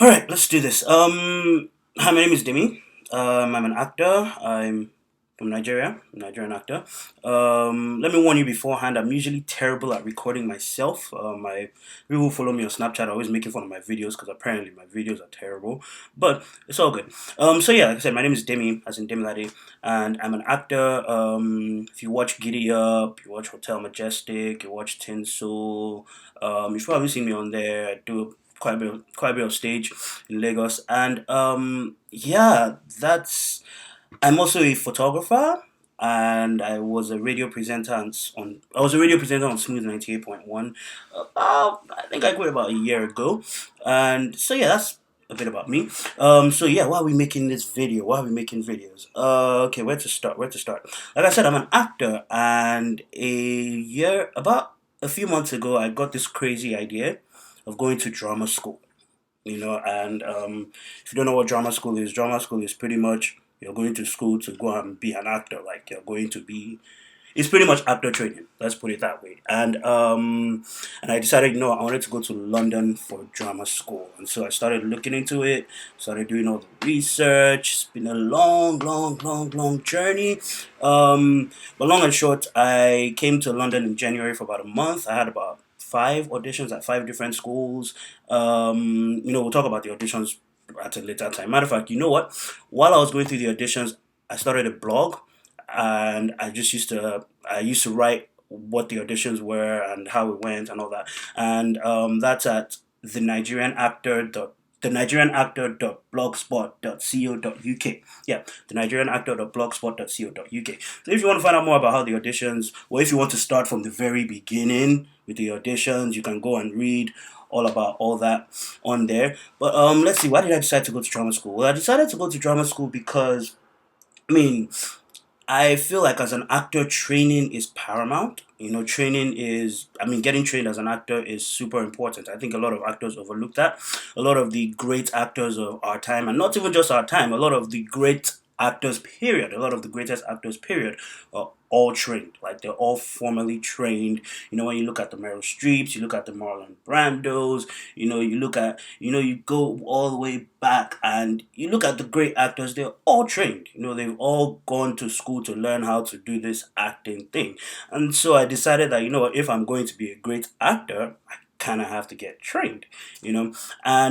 All right, let's do this. Hi, my name is Demi. I'm an actor. I'm from Nigeria, Nigerian actor. Let me warn you beforehand. I'm usually terrible at recording myself. My people who follow me on Snapchat are always making fun of my videos because apparently my videos are terrible. But it's all good. So yeah, like I said, my name is Demi, as in Demilade, and I'm an actor. If you watch Giddy Up, you watch Hotel Majestic, you watch Tinsel, you've probably seen me on there. I do quite a bit of stage in Lagos, and yeah, that's. I'm also a photographer, and I was a radio presenter on Smooth 98.1. I think I quit about a year ago, and so yeah, that's a bit about me. So yeah, why are we making this video? Why are we making videos? Okay, where to start? Where to start? Like I said, I'm an actor, and about a few months ago, I got this crazy idea of going to drama school. And if you don't know what drama school is pretty much you're going to school to go and be an actor. Like you're going to be, it's pretty much actor training. Let's put it that way. And I decided, I wanted to go to London for drama school, and so I started looking into it. Started doing all the research. It's been a long, long, long, long journey. But long and short, I came to London in January for about a month. I had about five auditions at five different schools. We'll talk about the auditions at a later time. Matter of fact, you know what? While I was going through the auditions, I started a blog, and I used to write what the auditions were and how it went and all that. And that's at the Nigerian actor the Nigerian actor.blogspot.co.uk. Yeah, the Nigerian actor.blogspot.co.uk. So if you want to find out more about how the auditions, or if you want to start from the very beginning with the auditions, you can go and read all about all that on there. But let's see, why did I decide to go to drama school? Well, I decided to go to drama school because I mean, I feel like as an actor, training is paramount. Getting trained as an actor is super important. I think a lot of actors overlook that. A lot of the great actors of our time, and not even just our time, a lot of the great actors, period, a lot of the greatest actors, period, are all trained. Like they're all formally trained. When you look at the Meryl Streeps, you look at the Marlon Brandos, you go all the way back and you look at the great actors, they're all trained. They've all gone to school to learn how to do this acting thing. And so I decided that, if I'm going to be a great actor, I kind of have to get trained, and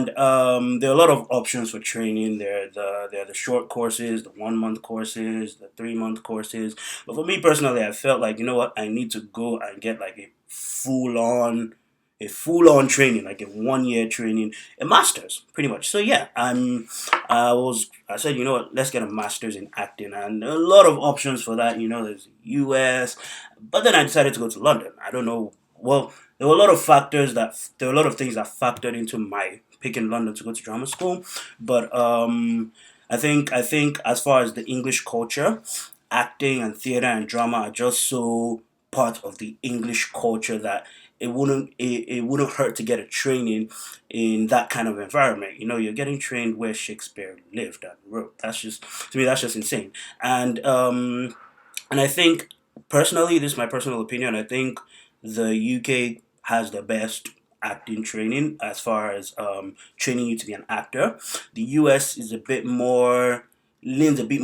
there are a lot of options for training. There are the short courses, the 1 month courses, the 3 month courses. But for me personally, I felt like, I need to go and get like a full on training, like a 1 year training, a master's, pretty much. So yeah, I said, let's get a master's in acting, and a lot of options for that. There's US, but then I decided to go to London. I don't know. Well, there were a lot of things that factored into my picking London to go to drama school, but I think as far as the English culture, acting and theater and drama are just so part of the English culture that it wouldn't hurt to get a training in that kind of environment. You're getting trained where Shakespeare lived and wrote. That's just insane. And I think personally, this is my personal opinion. I think the UK has the best acting training as far as training you to be an actor. The US is a bit more leans a bit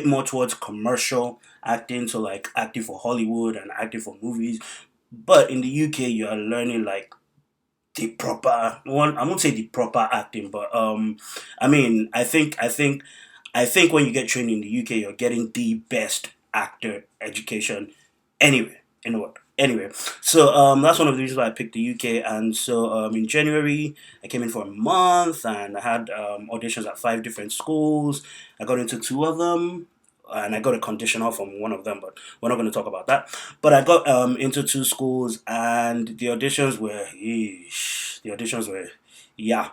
more towards commercial acting, so like acting for Hollywood and acting for movies. But in the UK, you are learning like the proper one. I won't say the proper acting, but I think when you get trained in the UK, you're getting the best actor education anywhere in the world. Anyway, so that's one of the reasons why I picked the UK. And so in January, I came in for a month, and I had auditions at five different schools. I got into two of them, and I got a conditional from one of them, but we're not going to talk about that. But I got into two schools, and the auditions were, yeah.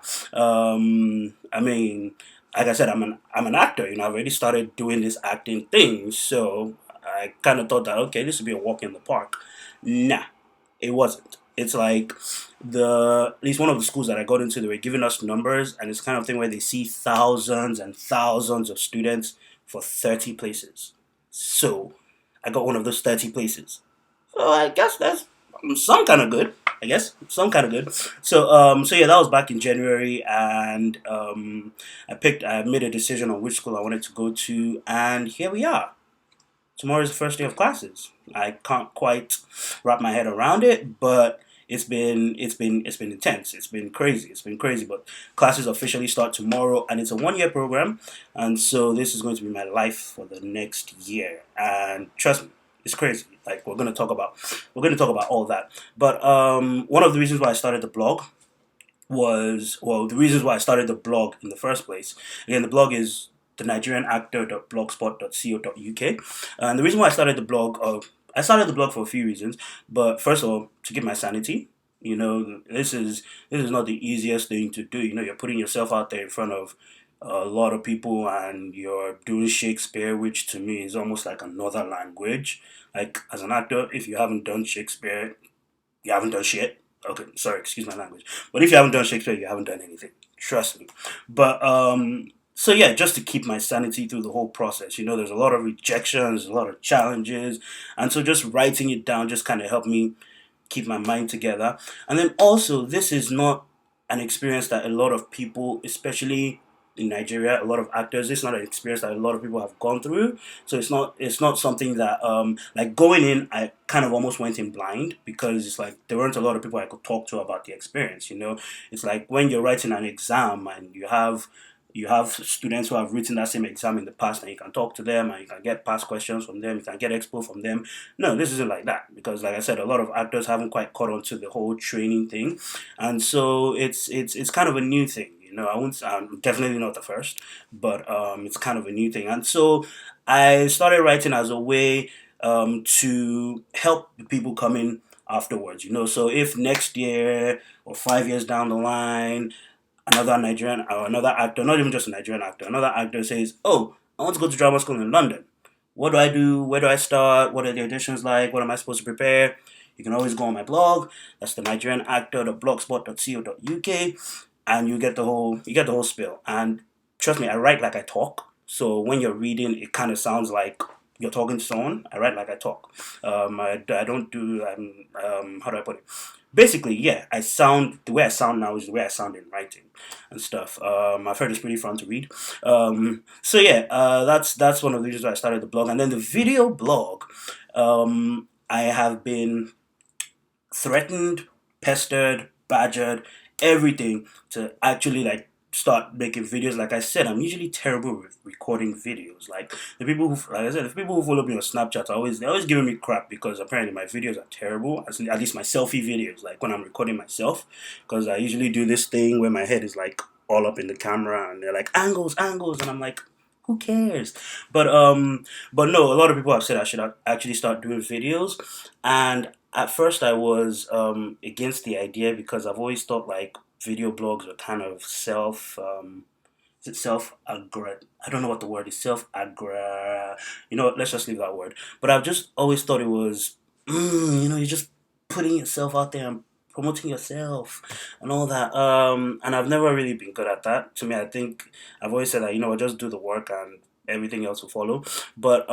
Like I said, I'm an actor. I've already started doing this acting thing, so I kind of thought that, okay, this would be a walk in the park. Nah, it wasn't. It's like at least one of the schools that I got into, they were giving us numbers, and it's kind of thing where they see thousands and thousands of students for 30 places. So I got one of those 30 places. So I guess that's some kind of good. I guess some kind of good. So yeah, that was back in January, and I made a decision on which school I wanted to go to, and here we are. Tomorrow is the first day of classes. I can't quite wrap my head around it, but it's been intense. It's been crazy. It's been crazy. But classes officially start tomorrow, and it's a 1 year program, and so this is going to be my life for the next year. And trust me, it's crazy. Like we're gonna talk about all that. But one of the reasons why I started the blog the reasons why I started the blog in the first place. Again, the blog is the Nigerian actor.blogspot.co.uk. And the reason why I started the blog for a few reasons. But first of all, to keep my sanity. This is not the easiest thing to do. You're putting yourself out there in front of a lot of people, and you're doing Shakespeare, which to me is almost like another language. Like as an actor, if you haven't done Shakespeare, you haven't done shit. Okay, sorry, excuse my language. But if you haven't done Shakespeare, you haven't done anything. Trust me. But so yeah, just to keep my sanity through the whole process. There's a lot of rejections, a lot of challenges, and so just writing it down just kind of helped me keep my mind together. And then also, this is not an experience that a lot of people, especially in Nigeria, a lot of actors, this is not an experience that a lot of people have gone through. So it's not something that like going in, I kind of almost went in blind because it's like there weren't a lot of people I could talk to about the experience. It's like when you're writing an exam and you have students who have written that same exam in the past, and you can talk to them and you can get past questions from them, you can get expo from them. No, this isn't like that because, like I said, a lot of actors haven't quite caught on to the whole training thing, and so it's kind of a new thing. I won't. I'm definitely not the first, but it's kind of a new thing, and so I started writing as a way to help the people coming afterwards. So if next year or 5 years down the line another Nigerian or another actor, not even just a Nigerian actor, another actor says, "Oh, I want to go to drama school in London. What do I do? Where do I start? What are the auditions like? What am I supposed to prepare?" You can always go on my blog. That's the Nigerian actor, the blogspot.co.uk, and you get the whole spiel. And trust me, I write like I talk. So when you're reading, it kind of sounds like you're talking to someone. I write like I talk. I don't do how do I put it? Basically, yeah, the way I sound now is the way I sound in writing and stuff. I've heard it's pretty fun to read. So yeah, that's one of the reasons why I started the blog, and then the video blog. I have been threatened, pestered, badgered, everything to actually like start making videos. Like I said, I'm usually terrible with recording videos. Like like I said, the people who follow me on Snapchat they're always giving me crap because apparently my videos are terrible. At least my selfie videos, like when I'm recording myself, because I usually do this thing where my head is like all up in the camera, and they're like angles, angles, and I'm like, who cares? But no, a lot of people have said I should actually start doing videos, and at first I was against the idea because I've always thought like video blogs are kind of is it self aggra I don't know what the word is, self aggra let's just leave that word. But I've just always thought it was you're just putting yourself out there and promoting yourself and all that. And I've never really been good at that. To me, I think I've always said that I just do the work and everything else will follow. But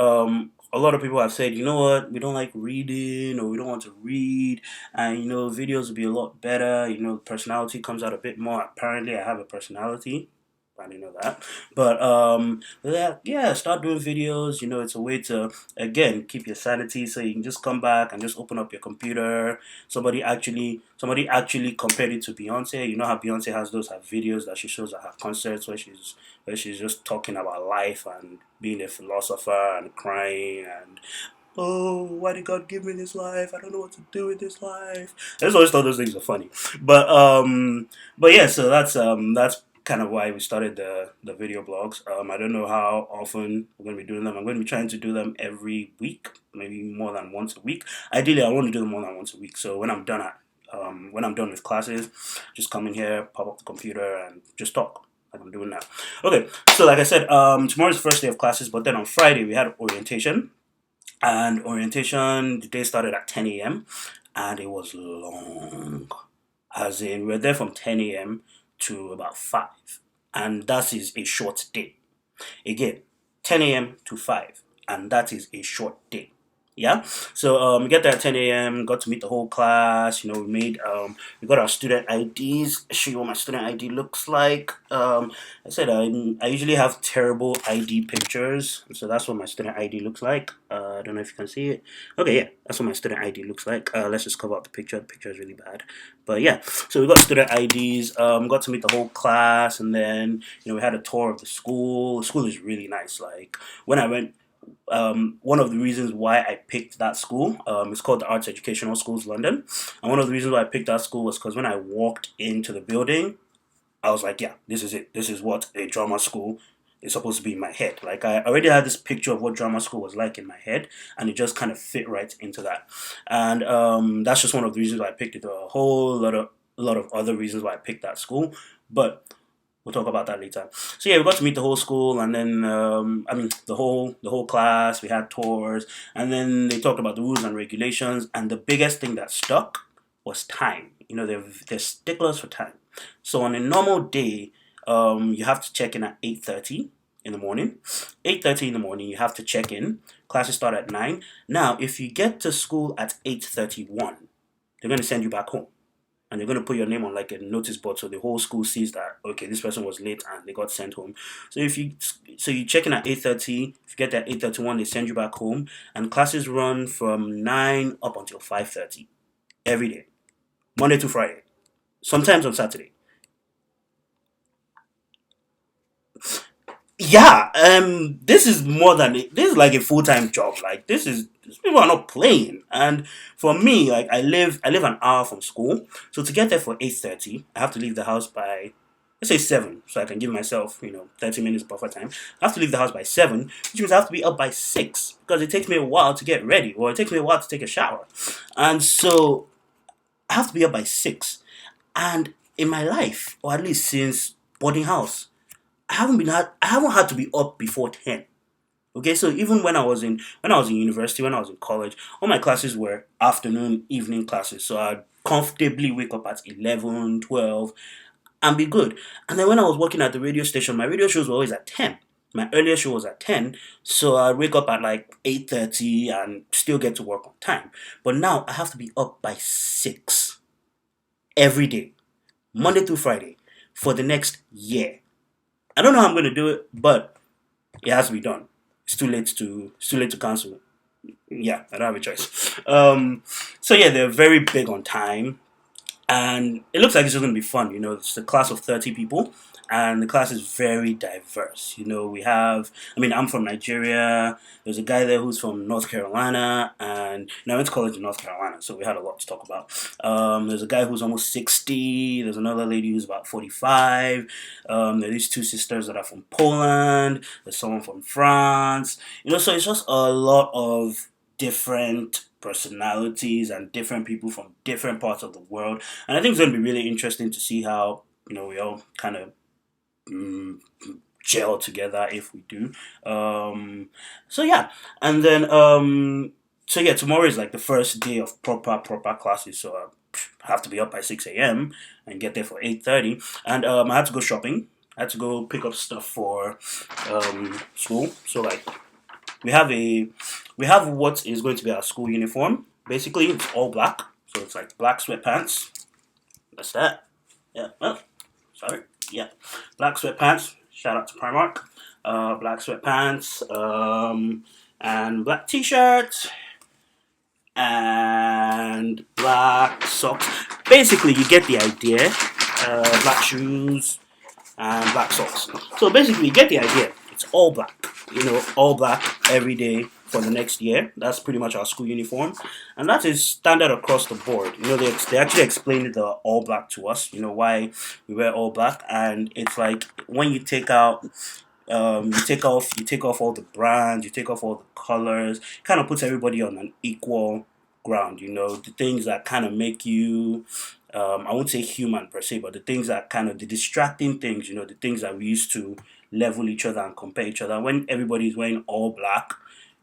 a lot of people have said, we don't like reading, or we don't want to read, and videos would be a lot better. Personality comes out a bit more. Apparently, I have a personality. I didn't know that, but yeah, start doing videos. It's a way to again keep your sanity, so you can just come back and just open up your computer. Somebody actually compared it to Beyonce. You know how Beyonce has her videos that she shows at her concerts where she's just talking about life and being a philosopher and crying and, oh, why did God give me this life? I don't know what to do with this life. I just always thought those things are funny. But yeah, so that's kind of why we started the video blogs. I don't know how often we're going to be doing them. I'm going to be trying to do them every week, maybe more than once a week. Ideally, I want to do them more than once a week. So when I'm done with classes, just come in here, pop up the computer, and just talk like I'm doing now. Okay, so like I said, tomorrow's the first day of classes, but then on Friday we had orientation. And orientation, the day started at 10 a.m. and it was long. As in, we were there from 10 a.m. to about 5. And that is a short day. Again, 10 a.m. to 5. And that is a short day. Yeah. So we get there at 10 a.m. Got to meet the whole class. We got our student IDs. Show you what my student ID looks like. I said I usually have terrible ID pictures, so that's what my student ID looks like. I don't know if you can see it. Okay, yeah, that's what my student ID looks like. Let's just cover up the picture. The picture is really bad, but yeah. So we got student IDs. Got to meet the whole class, and then we had a tour of the school. The school is really nice. Like when I went, one of the reasons why I picked that school, it's called the Arts Educational Schools London, and one of the reasons why I picked that school was because when I walked into the building, I was like, yeah, this is it. This is what a drama school is supposed to be in my head. Like I already had this picture of what drama school was like in my head, and it just kind of fit right into that. And that's just one of the reasons why I picked it. A whole lot of other reasons why I picked that school, but we'll talk about that later. So yeah, we got to meet the whole school, and then the whole class. We had tours, and then they talked about the rules and regulations. And the biggest thing that stuck was time. They're sticklers for time. So on a normal day, you have to check in at 8:30 in the morning. 8:30 in the morning, you have to check in. Classes start at 9. Now, if you get to school at 8:31, they're going to send you back home, and they're going to put your name on like a notice board, so the whole school sees that okay, this person was late and they got sent home. So you check in at 8:30. If you get there at 8:31, they send you back home, and classes run from 9 up until 5:30 every day, Monday to Friday, sometimes on Saturday. Yeah, this is this is like a full time job. Like these people are not playing. And for me, like I live an hour from school, so to get there for 8:30, I have to leave the house by, let's say 7, so I can give myself 30 minutes buffer time. I have to leave the house by 7, which means I have to be up by 6 because it takes me a while to get ready, or it takes me a while to take a shower, and so I have to be up by 6. And in my life, or at least since boarding house, I haven't had to be up before 10. Okay, so even when I was in university, when I was in college, all my classes were afternoon, evening classes. So I'd comfortably wake up at 11, 12, and be good. And then when I was working at the radio station, my radio shows were always at 10. My earlier show was at 10, so I'd wake up at like 8:30 and still get to work on time. But now I have to be up by 6 every day, Monday through Friday, for the next year. I don't know how I'm going to do it, but it has to be done. It's too late to cancel. Yeah, I don't have a choice. So yeah, they're very big on time, and it looks like it's just going to be fun. It's a class of 30 people, and the class is very diverse. I'm from Nigeria. There's a guy there who's from North Carolina, and I went to college in North Carolina, so we had a lot to talk about. There's a guy who's almost 60. There's another lady who's about 45. There are these two sisters that are from Poland. There's someone from France. So it's just a lot of different personalities and different people from different parts of the world. And I think it's going to be really interesting to see how we all kind of mm, gel together if we do. So yeah, and then so yeah, tomorrow is like the first day of proper classes. So I have to be up by 6 a.m. and get there for 8:30. And I had to go shopping. I had to go pick up stuff for school. So like we have what is going to be our school uniform. Basically, it's all black. So it's like black sweatpants. That's that. Yeah. Oh, sorry. Yeah. Black sweatpants. Shout out to Primark. Black sweatpants. And black t-shirts. And black socks. Basically, you get the idea. Black shoes and black socks. So basically, you get the idea. It's all black. All black every day for the next year. That's pretty much our school uniform, and that is standard across the board. They actually explained the all black to us. Why we wear all black, and it's like when you take off all the brands, you take off all the colors, kind of puts everybody on an equal ground. The things that kind of make you, I won't say human per se, but the things that kind of the distracting things, the things that we used to level each other and compare each other. When everybody is wearing all black,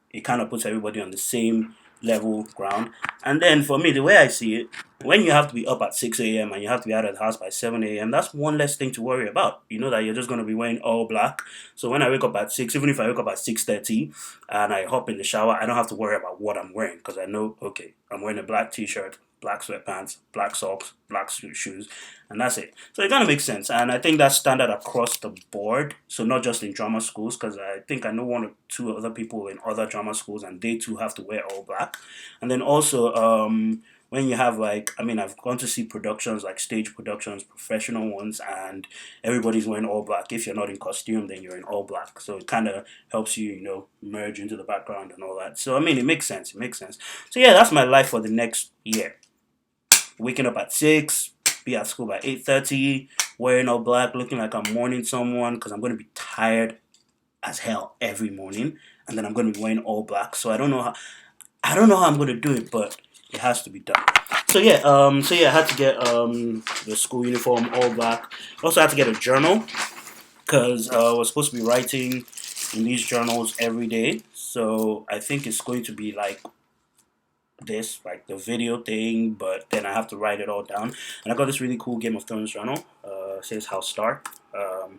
it kind of puts everybody on the same level ground. And then for me, the way I see it, when you have to be up at 6 a.m. and you have to be out of the house by 7 a.m., that's one less thing to worry about. You know that you're just going to be wearing all black. So when I wake up at 6, even if I wake up at 6:30 and I hop in the shower, I don't have to worry about what I'm wearing because I know, okay, I'm wearing a black t-shirt, black sweatpants, black socks, black shoes, and that's it. So it kind of makes sense, and I think that's standard across the board. So not just in drama schools, because I think I know one or two other people in other drama schools, and they too have to wear all black. And then also, when you have like, I mean, I've gone to see productions like stage productions, professional ones, and everybody's wearing all black. If you're not in costume, then you're in all black. So it kind of helps you, merge into the background and all that. So I mean, it makes sense. It makes sense. So yeah, that's my life for the next year. Waking up at 6, be at school by 8:30, wearing all black, looking like I'm mourning someone because I'm going to be tired as hell every morning, and then I'm going to be wearing all black. So I don't know how I'm going to do it, but it has to be done. So yeah, I had to get the school uniform all black. Also, I had to get a journal because I was supposed to be writing in these journals every day. So I think it's going to be like this, like the video thing, but then I have to write it all down. And I got this really cool Game of Thrones journal. It says House Stark. The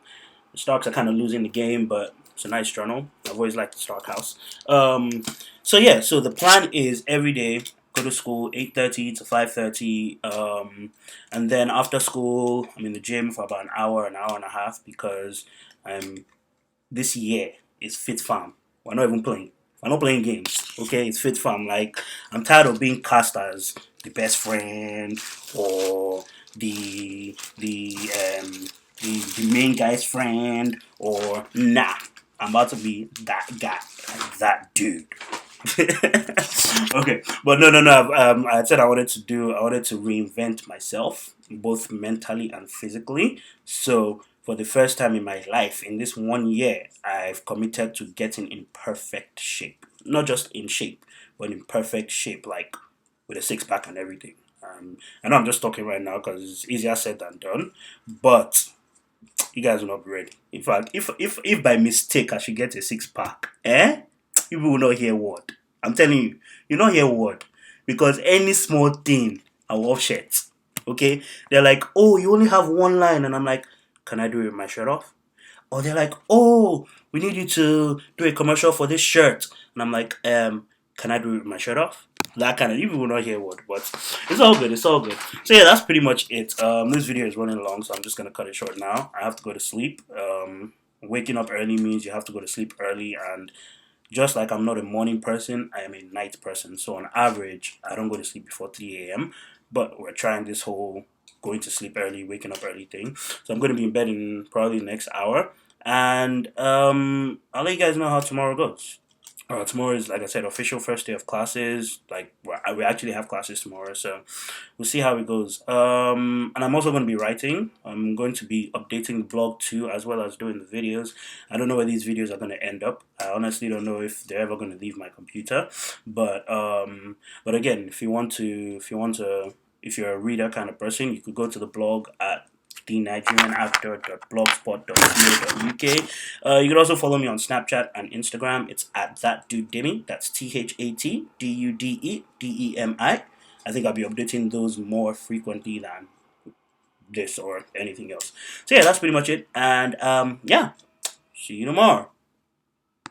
Starks are kind of losing the game, but it's a nice journal. I've always liked the Stark house. So yeah, so the plan is every day go to school 8:30 to 5:30, and then after school I'm in the gym for about an hour and a half because this year is Fit Farm. We're not even playing. I'm not playing games, okay? It's Fit Farm. Like, I'm tired of being cast as the best friend or the main guy's friend, or nah. I'm about to be that guy, that dude. Okay, but no. I said I wanted to reinvent myself, both mentally and physically. So for the first time in my life, in this 1 year, I've committed to getting in perfect shape. Not just in shape, but in perfect shape, like with a six pack and everything. I know I'm just talking right now because it's easier said than done, but you guys will not be ready. In fact, if by mistake I should get a six pack, you will not hear word. I'm telling you, you not hear word because any small thing, I will off shirts. Okay, they're like, oh, you only have one line, and I'm like, can I do it with my shirt off? Or they're like, oh, we need you to do a commercial for this shirt, and I'm like, can I do it with my shirt off? That kind of, you will not hear word, but it's all good. It's all good. So yeah, that's pretty much it. This video is running long, so I'm just gonna cut it short now. I have to go to sleep. Waking up early means you have to go to sleep early, and just like I'm not a morning person, I am a night person. So on average, I don't go to sleep before 3 a.m. But we're trying this whole going to sleep early, waking up early thing. So I'm going to be in bed in probably the next hour, and I'll let you guys know how tomorrow goes. Tomorrow is, like I said, official first day of classes. Like, we actually have classes tomorrow, so we'll see how it goes. And I'm also going to be writing. I'm going to be updating the blog too, as well as doing the videos. I don't know where these videos are going to end up. I honestly don't know if they're ever going to leave my computer. But again, if if you're a reader kind of person, you could go to the blog at thenigerianactor.blogspot.co.uk. You can also follow me on Snapchat and Instagram. It's at that dude Demi. That's ThatDudedemi. I think I'll be updating those more frequently than this or anything else. So yeah, that's pretty much it. And yeah, see you tomorrow.